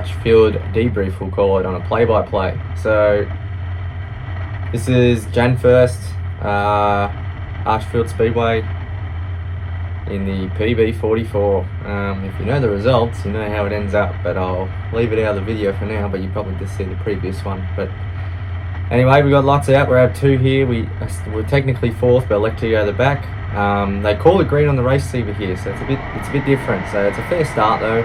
Archerfield debrief, we'll call it, on a play-by-play. So this is Jan 1st, Archerfield Speedway in the PB44. If you know the results, you know how it ends up, but I'll leave it out of the video for now, but you probably just see the previous one. But anyway, we got lots out. We're at 2 here. We're technically 4th, but elect to go to the back. They call it green on the race receiver here, so it's a bit different. So it's a fair start though.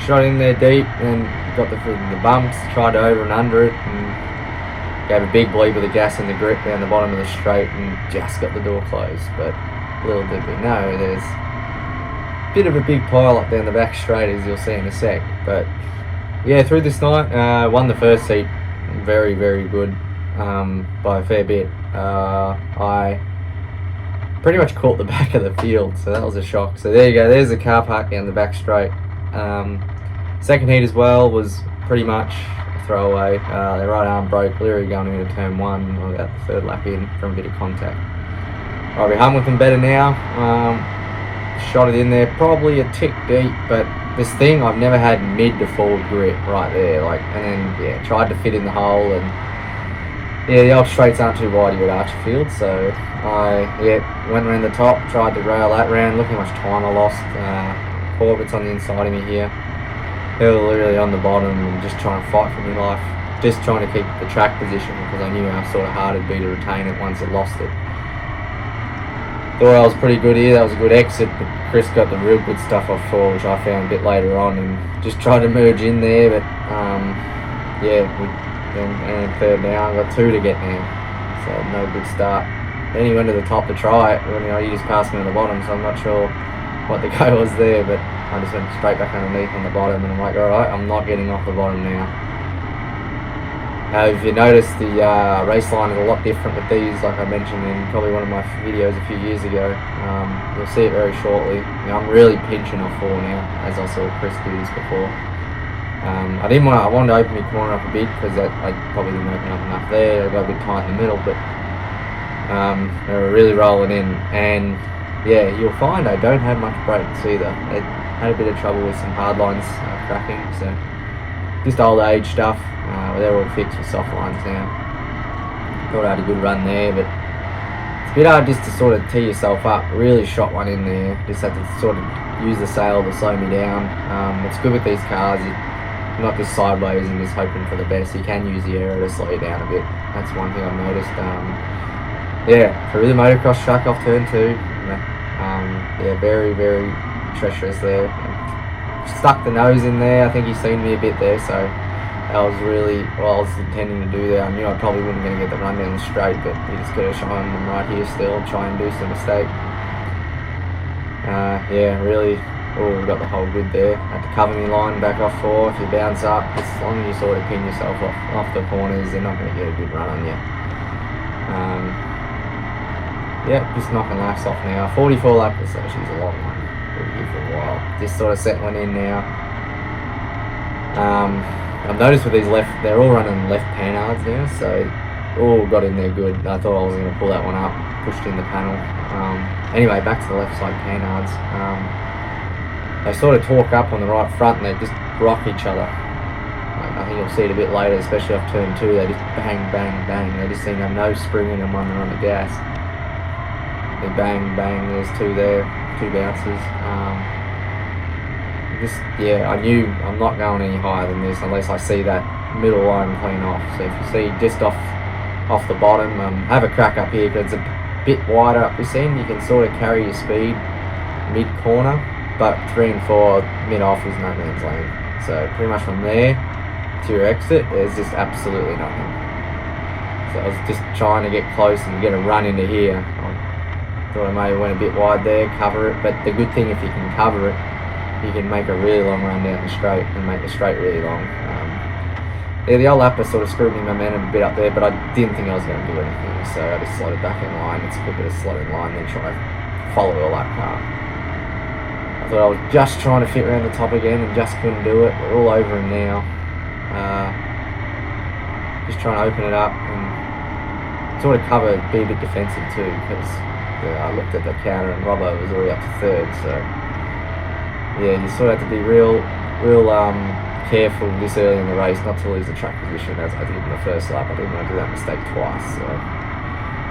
Shot in there deep and got the bumps, tried to over and under it, and gave a big bleed with the gas and the grip down the bottom of the straight and just got the door closed. But little did we know, there's a bit of a big pile up down the back straight, as you'll see in a sec. But yeah, through this night, won the first heat very, very good, by a fair bit. I pretty much caught the back of the field, so that was a shock. So there you go, there's the car park down the back straight. Second heat as well was pretty much a throwaway. Their right arm broke, literally going into turn 1, about the 3rd lap in from a bit of contact. Right, we're hung with them better now. Shot it in there, probably a tick deep, but this thing, I've never had mid to forward grip right there, and then yeah, tried to fit in the hole, and yeah, the old straights aren't too wide here at Archerfield, so I went around the top, tried to rail that round. Look how much time I lost. Corbett's on the inside of me here. They were literally on the bottom and just trying to fight for my life, just trying to keep the track position, because I knew how sort of hard it'd be to retain it once it lost it. Thought I was pretty good here. That was a good exit, but Chris got the real good stuff off 4, which I found a bit later on, and just tried to merge in there. But yeah, and 3rd now. I've got 2 to get now, so no good start. Then he went to the top to try it, and he just passed me on the bottom, so I'm not sure what the go was there, but I just went straight back underneath on the bottom, and I'm like, alright, I'm not getting off the bottom now. If you notice, the race line is a lot different with these, like I mentioned in probably one of my videos a few years ago. You'll see it very shortly. I'm really pinching off 4 now, as I saw Chris do this before. I wanted to open my corner up a bit, because I probably didn't open up enough there. I got a bit tight in the middle, but they were really rolling in, and yeah, you'll find I don't have much brakes either. It had a bit of trouble with some hard lines cracking, so just old age stuff. They're all fixed with soft lines now. Thought I had a good run there, but it's a bit hard just to sort of tee yourself up. Really shot one in there. Just had to sort of use the sail to slow me down. It's good with these cars. You're not just sideways and just hoping for the best. You can use the aero to slow you down a bit. That's one thing I've noticed. Yeah, through the motocross track off turn 2. Yeah, very, very treacherous there. Stuck the nose in there. I think he's seen me a bit there, so that was really what I was intending to do there. I knew I probably wasn't going to get the run down the straight, but he just got to shine them right here still, try and do some mistake. Yeah, really, we got the hole good there. Had to cover me line, back off 4. If you bounce up, as long as you sort of pin yourself off the corners, they're not going to get a good run on you. Yeah, just knocking laps off now. 44 laps, so she's a long one. We'll be here for a while. Just sort of settling in now. I've noticed with these they're all running left panhards now, so all got in there good. I thought I was going to pull that one up, pushed in the panel. Anyway, back to the left side panhards. They sort of torque up on the right front, and they just rock each other. I think you'll see it a bit later, especially off turn 2. They just bang, bang, bang. They just seem to have no spring in them when they're on the gas. They bang, bang, there's 2 there, 2 bounces. Yeah, I knew I'm not going any higher than this unless I see that middle line clean off. So if you see just off the bottom, have a crack up here, because it's a bit wider up this end. You can sort of carry your speed mid-corner, but 3 and 4 mid-off is no man's land. So pretty much from there to your exit, there's just absolutely nothing. So I was just trying to get close and get a run into here. Thought I may have went a bit wide there, cover it, but the good thing, if you can cover it, you can make a really long run down the straight and make the straight really long. Yeah, the old lapper sort of screwed me momentum a bit up there, but I didn't think I was going to do anything, so I just slotted back in line. It's quicker to slot in line than try to follow a lap car. I thought I was just trying to fit around the top again and just couldn't do it. We're all over him now. Just trying to open it up and sort of cover, be a bit defensive too, because I looked at the counter and Robbo was already up to 3rd, so yeah, you sort of have to be real careful this early in the race not to lose the track position as I did in the first lap. I didn't want to do that mistake twice.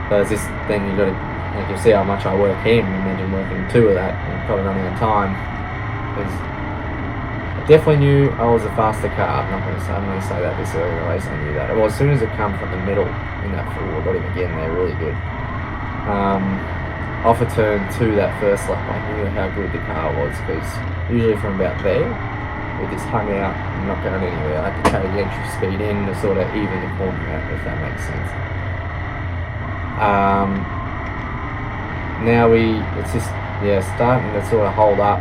So it's just, then you got to, like, you see how much I work in. Imagine working 2 of that and probably running out of time. Because I definitely knew I was a faster car. I'm going to say that this early in the race. I knew that. Well, as soon as it come from the middle in that forward, got him again. They're really good. Off a turn 2 that first lap, I knew how good the car was, because usually from about there, we just hung out and not going anywhere. I had to carry the entry speed in to sort of even the corner out, if that makes sense. Now it's just, starting to sort of hold up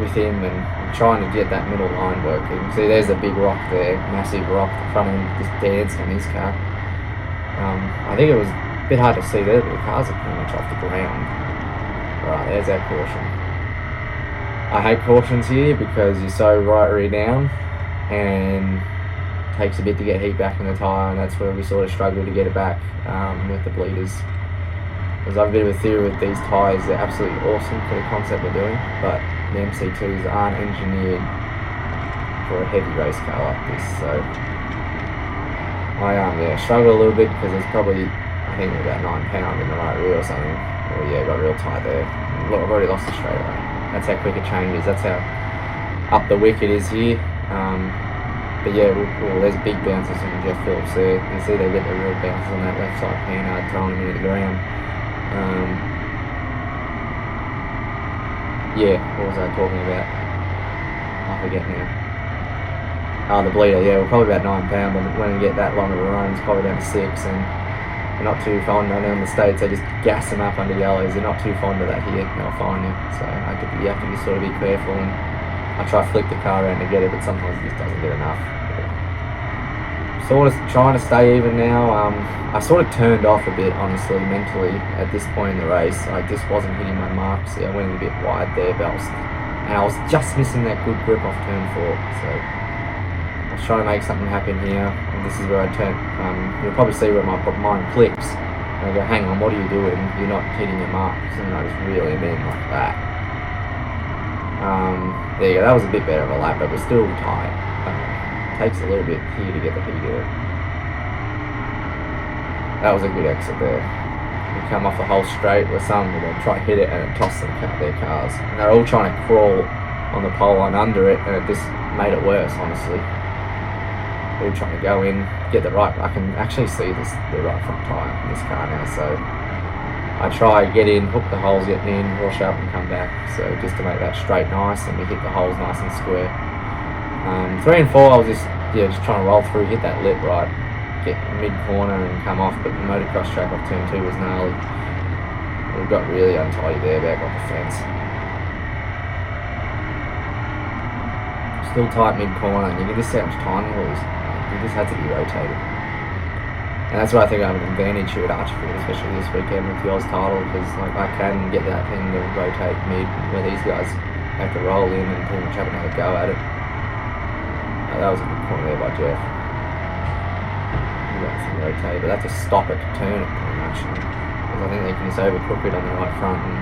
with him and trying to get that middle line working. See, there's a big rock there, massive rock, the front end just danced on his car. I think it was a bit hard to see there, but the cars are pretty much off the ground. Right, there's our caution. I hate cautions here because you're so right rear down and it takes a bit to get heat back in the tyre, and that's where we sort of struggle to get it back with the bleeders. Because I've a bit of a theory with these tyres, they're absolutely awesome for the concept we're doing, but the MC2s aren't engineered for a heavy race car like this. So I struggle a little bit because it's probably, I think, about £9 in the right rear or something. Or got real tight there. Look, I've already lost the straightaway. That's how quick it changes. That's how up the wick it is here. But there's big bounces from Jeff Phillips there. You see they get the real bounces on that left side panhard, throwing him into the ground. What was I talking about? I forget now. The bleeder, we're probably about £9, but when we get that long of a run, it's probably down to 6, and they're not too fond. I know in the States they just gas them up under yellows. They're not too fond of that here. They'll find you. So you have to just sort of be careful, and I try to flick the car around to get it, but sometimes it just doesn't get enough. Sort of trying to stay even now. I sort of turned off a bit, honestly, mentally, at this point in the race. I just wasn't hitting my mark. See, I went a bit wide there, and I was just missing that good grip off turn 4. So I was trying to make something happen here, and this is where I turn. You'll probably see where my mind clicks, and I go, hang on, what are you doing? You're not hitting your marks. And I just reel him in like that. There you go, that was a bit better of a lap, but we're still tight. Takes a little bit here to get the heat in. That was a good exit there. We come off the whole straight with some of them try to hit it and toss them their cars. And they're all trying to crawl on the pole line under it, and it just made it worse, honestly. We're all trying to go in, get the right. I can actually see the right front tyre in this car now, so I try get in, hook the holes, get in, wash up and come back. So just to make that straight nice, and we hit the holes nice and square. 3 and 4, I was just trying to roll through, hit that lip right, get mid corner and come off, but the motocross track off turn 2 was gnarly. We got really untidy there back off the fence. Still tight mid corner, and you can just see how much time there was. You just had to be rotated. And that's why I think I have an advantage here at Archerfield, especially this weekend with the Oz title, because I can get that thing to rotate mid, where these guys have to roll in and pretty much have another go at it. That was a good point there by Jeff. You got some rotate, but that's to stop it to turn it pretty much. Because I think they can just overcook it on the right front and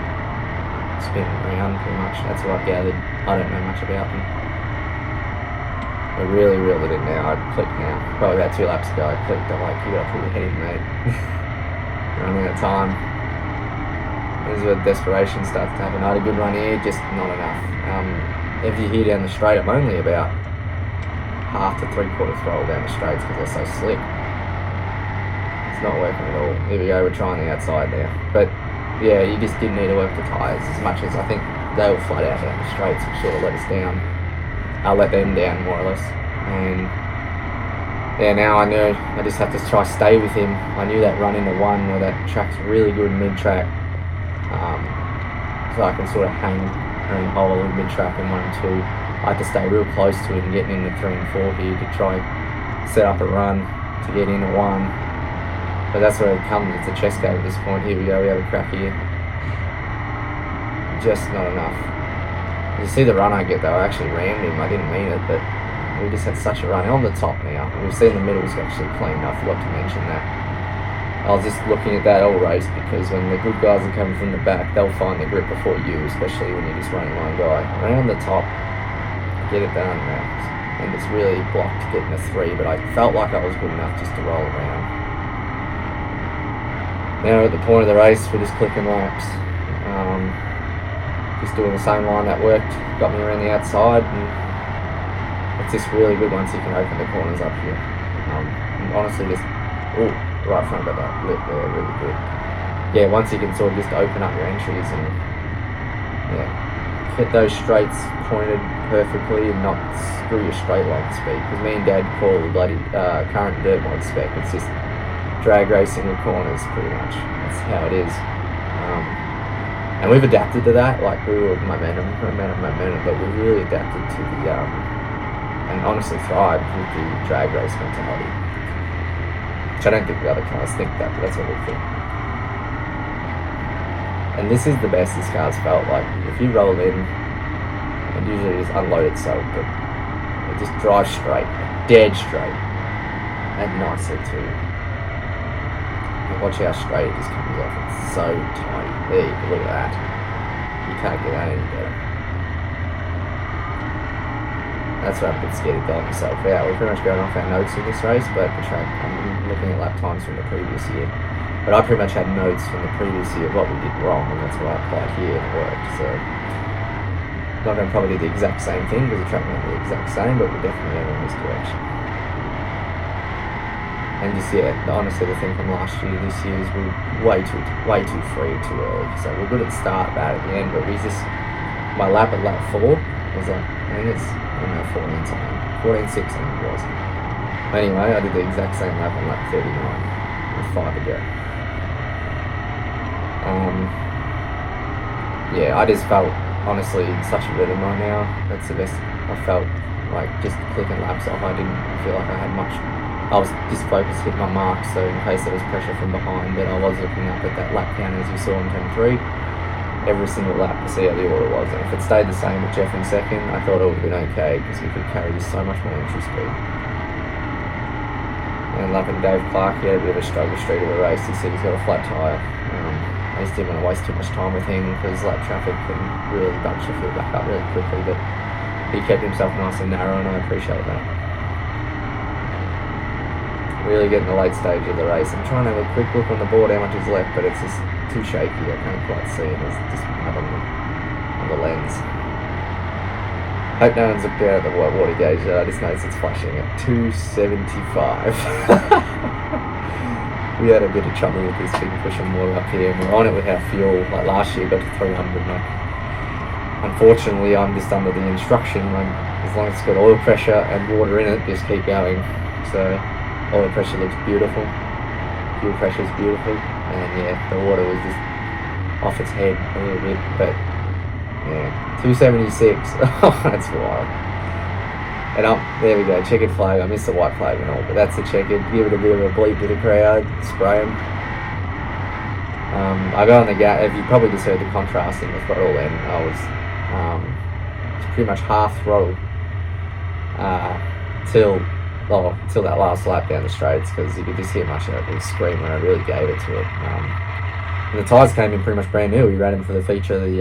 spin it around pretty much. That's what I've gathered. I don't know much about them. I really reeled it in now. I clicked now. Probably about 2 laps ago I clicked. I'm like, you gotta put your head in, mate. Running out of time. This is where desperation starts to happen. I had a good run here, just not enough. If you hear down the straight, I'm only about half to 3/4 throttle down the straights because they're so slick. It's not working at all. Here we go, we're trying the outside there. But you just didn't need to work the tyres as much as I think they were flat out down the straights, which sort of let us down. I'll let them down more or less. And now I know I just have to try to stay with him. I knew that run into 1 where that track's really good mid-track. So I can sort of hang and hold a little mid-track in 1 and 2. I had to stay real close to him, getting into 3 and 4 here to try set up a run to get into 1. But that's where it comes. It's a chess game at this point. Here we go. We have a crack here. Just not enough. You see the run I get though. I actually rammed him. I didn't mean it, but we just had such a run. On the top now. We've seen the middle's actually cleaned. I forgot to mention that. I was just looking at that all race because when the good guys are coming from the back, they'll find the grip before you, especially when you're just running one guy. Around the top. Get it done, man. and just really blocked getting a 3, but I felt like I was good enough just to roll around. Now we're at the point of the race, we're just clicking laps. Just doing the same line that worked, got me around the outside, and it's just really good once you can open the corners up here. And honestly, just right front of that lip there, really good. Yeah, once you can sort of just open up your entries and hit those straights pointed perfectly and not screw your straight line speed. Because me and Dad call the bloody current dirt mod spec. It's just drag racing with corners, pretty much. That's how it is. And we've adapted to that. Like, we were momentum, but we've really adapted to the and honestly thrived with the drag race mentality. Which I don't think the other cars think that, but that's what we think. And this is the best this car's felt. Like, if you roll in, and usually just unload itself, but it just drives straight, dead straight, and nicely too. And watch how straight it just comes off. It's so tight. There you go, look at that. You can't get that any better. That's why I'm a bit scared of going myself out. We're pretty much going off our notes in this race, but the track, I'm looking at lap times from the previous year. But I pretty much had notes from the previous year of what we did wrong, and that's what I applied here and it worked. So I'm not going to probably do the exact same thing because the track won't be the exact same, but we're definitely going in this direction. And just honestly, the thing from last year, this year is we're way too free too early. So we're good at the start, bad at the end. But we just, my lap at lap 4 was like, I think it's 14 something, 14.6 I think it was. Anyway, I did the exact same lap on lap 39 with 5 to go. I just felt honestly such a rhythm right now. That's the best. I felt like just clicking laps off. I didn't feel like I had much. I was just focused hitting my marks, so in case there was pressure from behind, but I was looking up at that lap count as you saw in turn 3, every single lap to see how the order was. And if it stayed the same with Jeff in second, I thought it would have been okay because we could carry just so much more entry speed. And lapping Dave Clark, he had a bit of a struggle straight of the race. He said he's got a flat tyre. I just didn't want to waste too much time with him because lap traffic can really bunch the field back up really quickly, but he kept himself nice and narrow, and I appreciate that. Really getting the late stage of the race. I'm trying to have a quick look on the board how much is left, but it's just too shaky. I can't quite see it. It's just up on the lens. Hope no one's looked out at the water gauge. I just noticed it's flashing at 275. We had a bit of trouble with this thing pushing water up here, and we're on it with our fuel. Like last year, got to 300. Unfortunately, I'm just under the instruction, like, as long as it's got oil pressure and water in it, just keep going. So oil pressure looks beautiful, fuel pressure is beautiful, and the water was just off its head a little bit, but 276. Oh, that's wild. And there we go, checkered flag. I missed the white flag and all, but that's the checkered. Give it a bit of a bleep to the crowd, spray them. I got on the gas. If you probably just heard the contrast in the throttle, then I was pretty much half throttle till that last lap down the straights, because you could just hear much of that little scream when I really gave it to it. And the tyres came in pretty much brand new. We ran them for the feature, the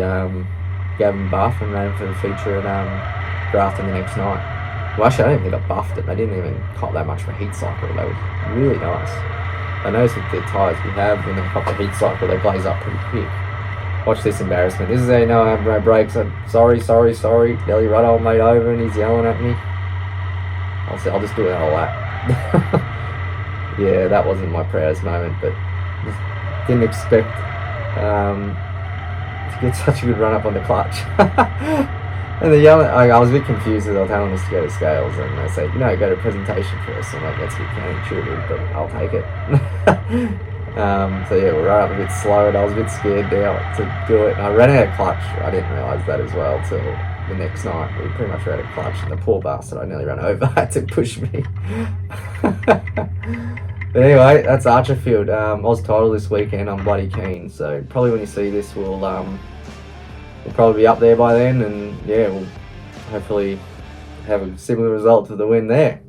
Gavin Buff, and ran them for the feature at Grafton the next night. Well, actually, I don't think I buffed it. They didn't even cop that much of a heat cycle. They were really nice. I noticed with the tyres we have, when they cop the heat cycle, they glaze up pretty quick. Watch this embarrassment. This is how you know I have no brakes. I'm sorry. Nelly Ruddle made over and he's yelling at me. I'll just do it whole lap. Yeah, that wasn't my proudest moment, but just didn't expect to get such a good run up on the clutch. And the yelling, I was a bit confused as they were telling us to go to scales, and they said, go to presentation first. I'm like, that's a bit counterintuitive, but I'll take it. So we're right up a bit slow, and I was a bit scared now to do it. And I ran out of clutch. I didn't realise that as well till the next night. We pretty much ran out of clutch, and the poor bastard I nearly ran over had to push me. But anyway, that's Archerfield. Oz title this weekend. I'm bloody keen. So probably when you see this, we'll probably be up there by then, and we'll hopefully have a similar result to the win there.